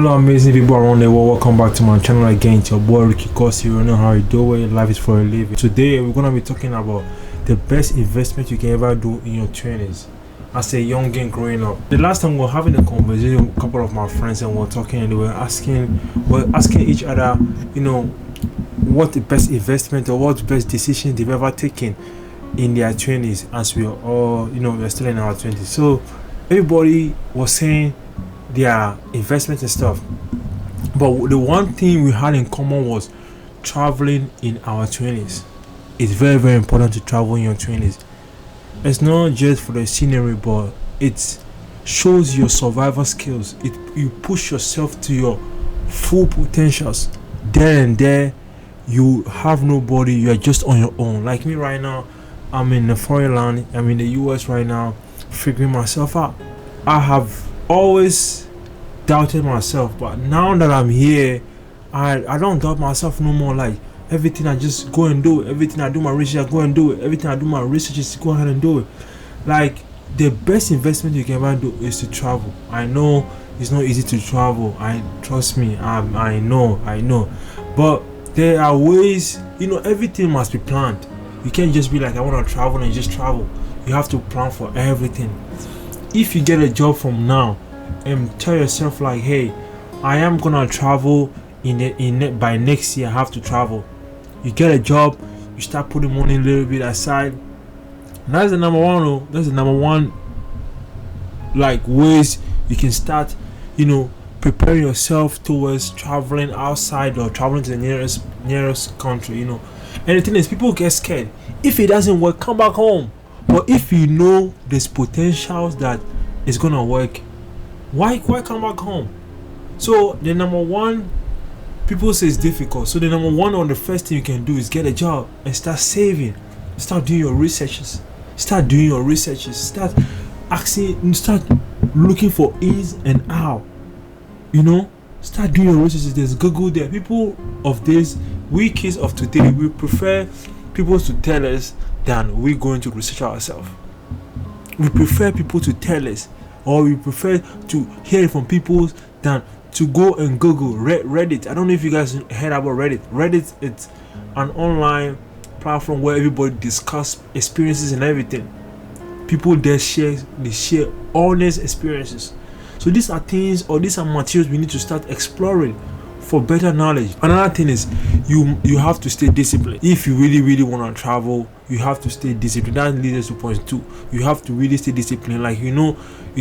Hello, amazing people around the world. Welcome back to my channel again. It's your boy Ricky Kosi. You know how you do it. Life is for a living. Today, we're gonna be talking about the best investment you can ever do in your 20s as a young gang growing up. The last time we were having a conversation with a couple of my friends and we were talking and we were asking each other, what the best investment or what the best decision they've ever taken in their 20s, as we are all, we're still in our 20s. So everybody was saying their investments and stuff, but the one thing we had in common was traveling in our 20s. It's very, very important to travel in your 20s. It's not just for the scenery, but it shows your survival skills. You push yourself to your full potentials. There and there, you have nobody. You are just on your own. Like me right now, I'm in a foreign land. I'm in the US right now, figuring myself out. I have always doubted myself, but now that I'm here, I don't doubt myself no more. Like everything I just go and do it. Everything I do my research, I go and do it. Everything I do my research is to go ahead and do it. Like the best investment you can ever do is to travel. I know it's not easy to travel. Trust me. I know. But there are ways. Everything must be planned. You can't just be like, I want to travel and just travel. You have to plan for everything. If you get a job from now and tell yourself like, hey, I am gonna travel by next year, I have to travel. You get a job, you start putting money a little bit aside. And that's the number one. That's the number one, like, ways you can start, preparing yourself towards traveling outside or traveling to the nearest country. And the thing is, people get scared. If it doesn't work, come back home. But if you know there's potentials that it's gonna work, why come back home? So the number one, people say it's difficult. So the number one, or the first thing you can do is get a job and start saving. Start doing your researches. Start asking. Start looking for ins and out. Start doing your researches. There's Google there. People of this, we kids of today, we prefer people to tell us than we going to research ourselves. We prefer people to tell us, or we prefer to hear it from people than to go and Google Reddit. I don't know if you guys heard about Reddit. Reddit, it's an online platform where everybody discuss experiences and everything. People there share honest experiences. So these are things, or these are materials we need to start exploring for better knowledge. Another thing is you have to stay disciplined. If you really want to travel, you have to stay disciplined. That leads us to point 2. You have to really stay disciplined. Like, you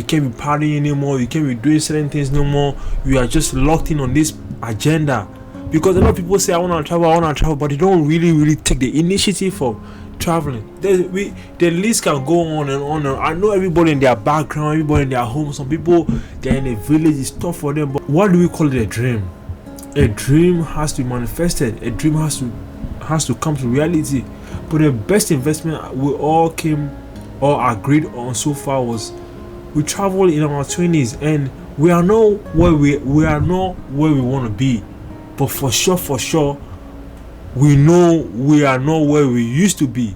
can't be partying anymore. You can't be doing certain things no more. You are just locked in on this agenda. Because a lot of people say, I want to travel, but they don't really take the initiative for traveling. The list can go on and on. I know everybody in their background, everybody in their home. Some people, they're in a village. It's tough for them. But what do we call it? A dream. A dream has to be manifested. A dream has to come to reality. But the best investment we all agreed on so far was we travel in our 20s, and we are not where we want to be. But for sure, we know we are not where we used to be.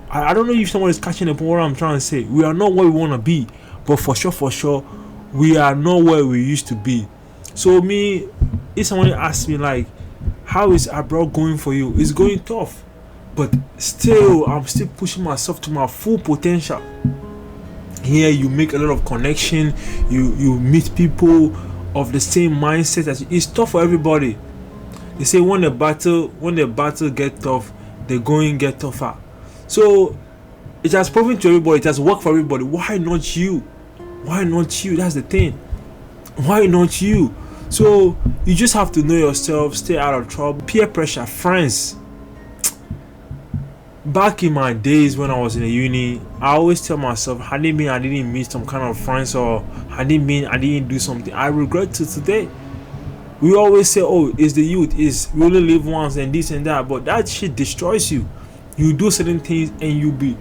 I don't know if someone is catching up on what I'm trying to say. We are not where we want to be, but for sure, we are not where we used to be. So if someone asks me like, how is abroad going for you? It's going tough, but still, I'm still pushing myself to my full potential. Here, you make a lot of connection. You meet people of the same mindset as you. It's tough for everybody. They say when the battle get tough, the going get tougher. So it has proven to everybody. It has worked for everybody. Why not you? That's the thing. Why not you? So you just have to know yourself, stay out of trouble. Peer pressure, friends. Back in my days when I was in the uni, I always tell myself, had it been I didn't meet some kind of friends, or had it been I didn't do something, I regret to today. We always say, oh, it's the youth, we only live once and this and that, but that shit destroys you. You do certain things and you'll be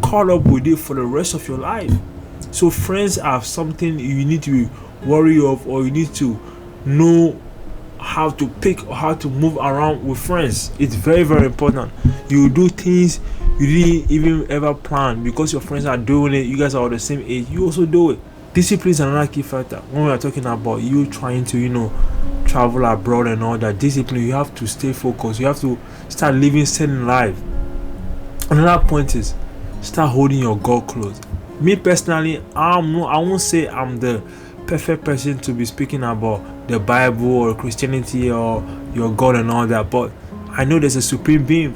caught up with it for the rest of your life. So friends are something you need to worry of, or you need to know how to pick or how to move around with friends. It's very, very important. You do things you didn't even ever plan because your friends are doing it. You guys are all the same age. You also do it. Discipline is another key factor. When we are talking about you trying to, travel abroad and all that, discipline, you have to stay focused. You have to start living certain life. Another point is start holding your God close. Me personally, I won't say I'm the perfect person to be speaking about the Bible or Christianity or your God and all that, but I know there's a supreme being.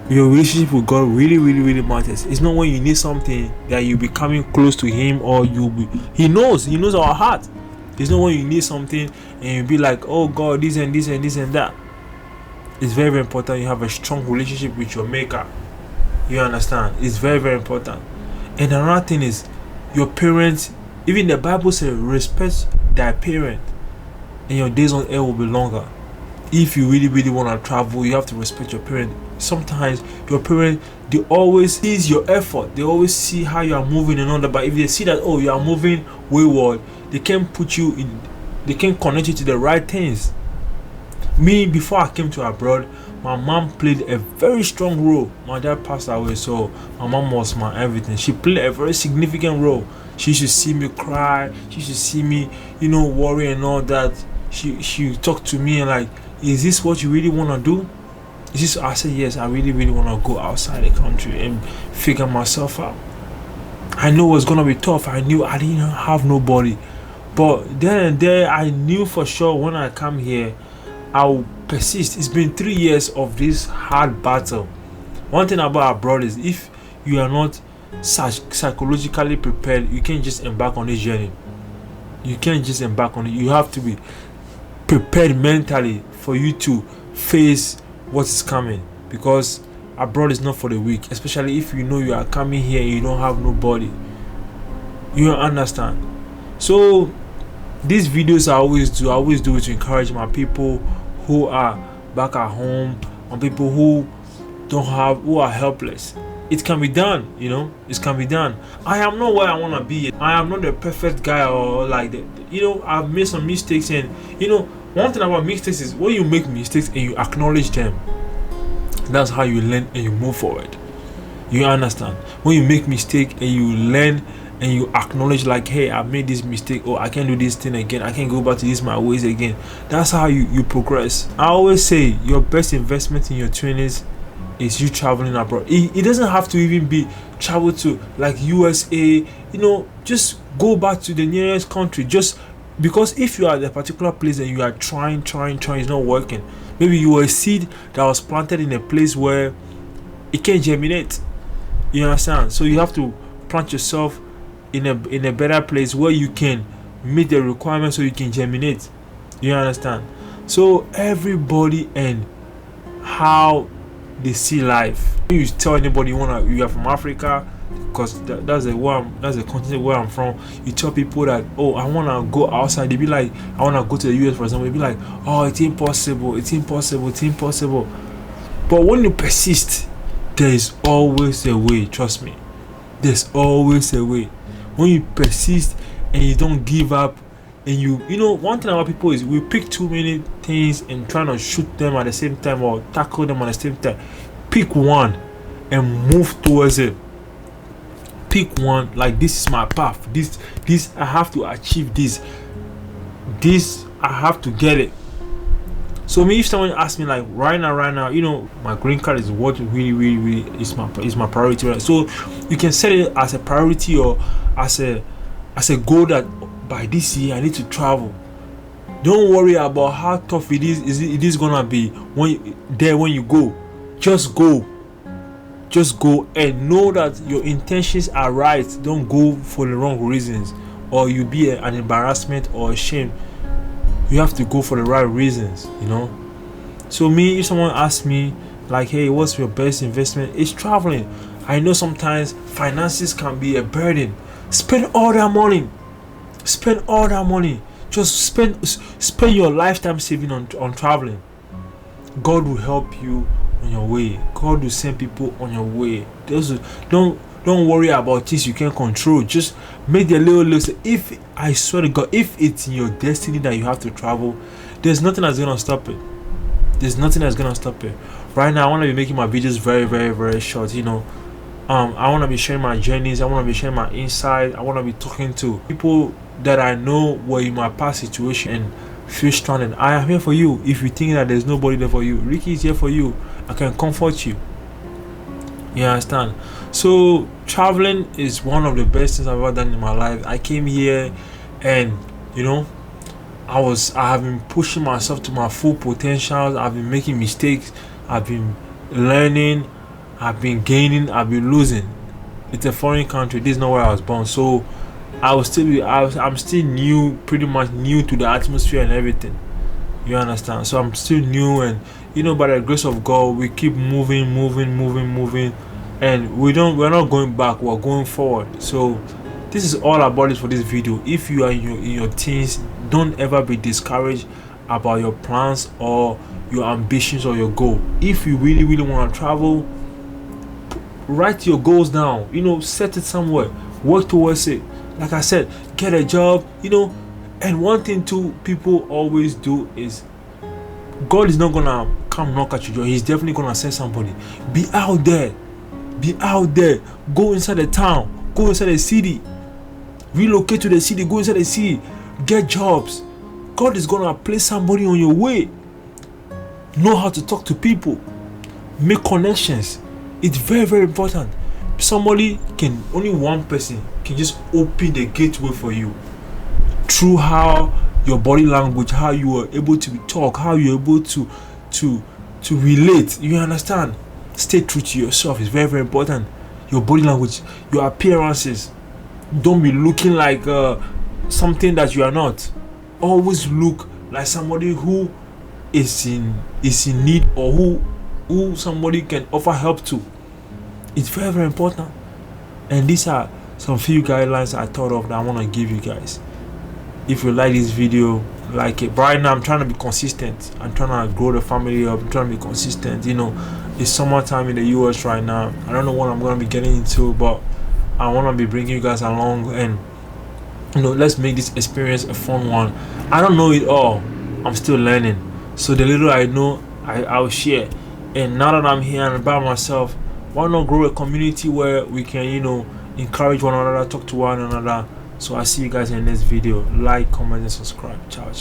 Your relationship with God really, really, really matters. It's not when you need something that you be coming close to Him, or He knows our heart. It's not when you need something and you be like, oh God, this and this and this and that. It's very, very important you have a strong relationship with your Maker. You understand? It's very, very important. And another thing is your parents. Even the Bible says, respect thy parent, and your days on earth will be longer. If you really, really want to travel, you have to respect your parent. Sometimes your parent, they always see your effort. They always see how you are moving and all that. But if they see that, oh, you are moving wayward, they can put you in, they can connect you to the right things. Me, before I came to abroad, my mom played a very strong role. My dad passed away, so my mom was my everything. She played a very significant role. She should see me cry. She should see me, worry and all that. She talked to me and like, is this what you really want to do? I said, yes, I really, really want to go outside the country and figure myself out. I know it was going to be tough. I knew I didn't have nobody. But then and there, I knew for sure when I come here, I'll persist. It's been 3 years of this hard battle. One thing about abroad is if you are not psychologically prepared, you can't just embark on this journey. You can't just embark on it. You have to be prepared mentally for you to face what is coming, because abroad is not for the weak, especially if you know you are coming here and you don't have nobody. You understand? So these videos I always do it to encourage my people who are back at home, and people who are helpless. It can be done, it can be done. I am not where I want to be. I am not the perfect guy, or like I've made some mistakes, and one thing about mistakes is when you make mistakes and you acknowledge them, that's how you learn and you move forward. You understand? When you make mistake and you learn and you acknowledge, like, hey, I made this mistake, or I can't do this thing again, I can't go back to this my ways again. That's how you progress. I always say your best investment in your 20s is you traveling abroad. It doesn't have to even be travel to like USA. Just go back to the nearest country. Just because if you are at a particular place and you are trying, it's not working. Maybe you were a seed that was planted in a place where it can't germinate. You understand? So you have to plant yourself in a better place where you can meet the requirements so you can germinate. You understand? So everybody and how they see life. When you tell anybody you are from Africa, because that's the continent where I'm from, you tell people that, oh, I want to go outside, they be like, I want to go to the US, for example, they be like, oh, it's impossible. But when you persist, there is always a way. Trust me, there's always a way. When you persist and you don't give up, and one thing about people is we pick too many things and trying to shoot them at the same time or tackle them at the same time. Pick one and move towards it. Pick one, like, this is my path. This I have to achieve this. This I have to get it. So if someone asks me like right now, my green card is what really, really, really is my priority. Right? So you can set it as a priority or as a goal that by this year I need to travel. Don't worry about how tough it is gonna be when you go. Just go and know that your intentions are right. Don't go for the wrong reasons, or you'll be an embarrassment or a shame. You have to go for the right reasons. So if someone asks me like, hey, what's your best investment? It's traveling. I know sometimes finances can be a burden. Spend all that money. Just spend your lifetime saving on traveling. God will help you on your way. God will send people on your way. Don't worry about things you can't control. Just make the little list. If I swear to God, if it's in your destiny that you have to travel, there's nothing that's gonna stop it. Right now, I want to be making my videos very, very, very short. I want to be sharing my journeys. I want to be sharing my insights. I want to be talking to people that I know were in my past situation and feel stranded. I am here for you. If you think that there's nobody there for you, Ricky is here for you. I can comfort you. You understand? So traveling is one of the best things I've ever done in my life. I came here and you know I have been pushing myself to my full potential. I've been making mistakes. I've been learning. I've been gaining. I've been losing. It's a foreign country. This is not where I was born. So I'm still new, pretty much new to the atmosphere and everything. You understand? So I'm still new, and by the grace of God, we keep moving, and we're not going back. We're going forward. So this is all about it for this video. If you are in your teens, don't ever be discouraged about your plans or your ambitions or your goal. If you really want to travel, write your goals down. Set it somewhere. Work towards it. Like I said, get a job. And one thing too people always do is, God is not gonna come knock at your door. He's definitely gonna send somebody. Be out there. Go inside the town. Go inside the city. Relocate to the city. Go inside the city. Get jobs. God is gonna place somebody on your way. Know how to talk to people. Make connections. It's very important. Only one person can just open the gateway for you through how your body language, how you are able to talk, how you're able to relate. You understand? Stay true to yourself. It's very important. Your body language, your appearances. Don't be looking like something that you are not. Always look like somebody who is in need, or who somebody can offer help to. It's very important. And these are some few guidelines I thought of that I want to give you guys. If you like this video, like it. But right now I'm trying to be consistent. I'm trying to grow the family up. I'm trying to be consistent. It's summertime in the US right now. I don't know what I'm going to be getting into, but I want to be bringing you guys along, and let's make this experience a fun one. I don't know it all. I'm still learning. So the little I know, I'll share. And now that I'm here and by myself, why not grow a community where we can encourage one another, talk to one another. So I'll see you guys in the next video. Like, comment, and subscribe. Ciao.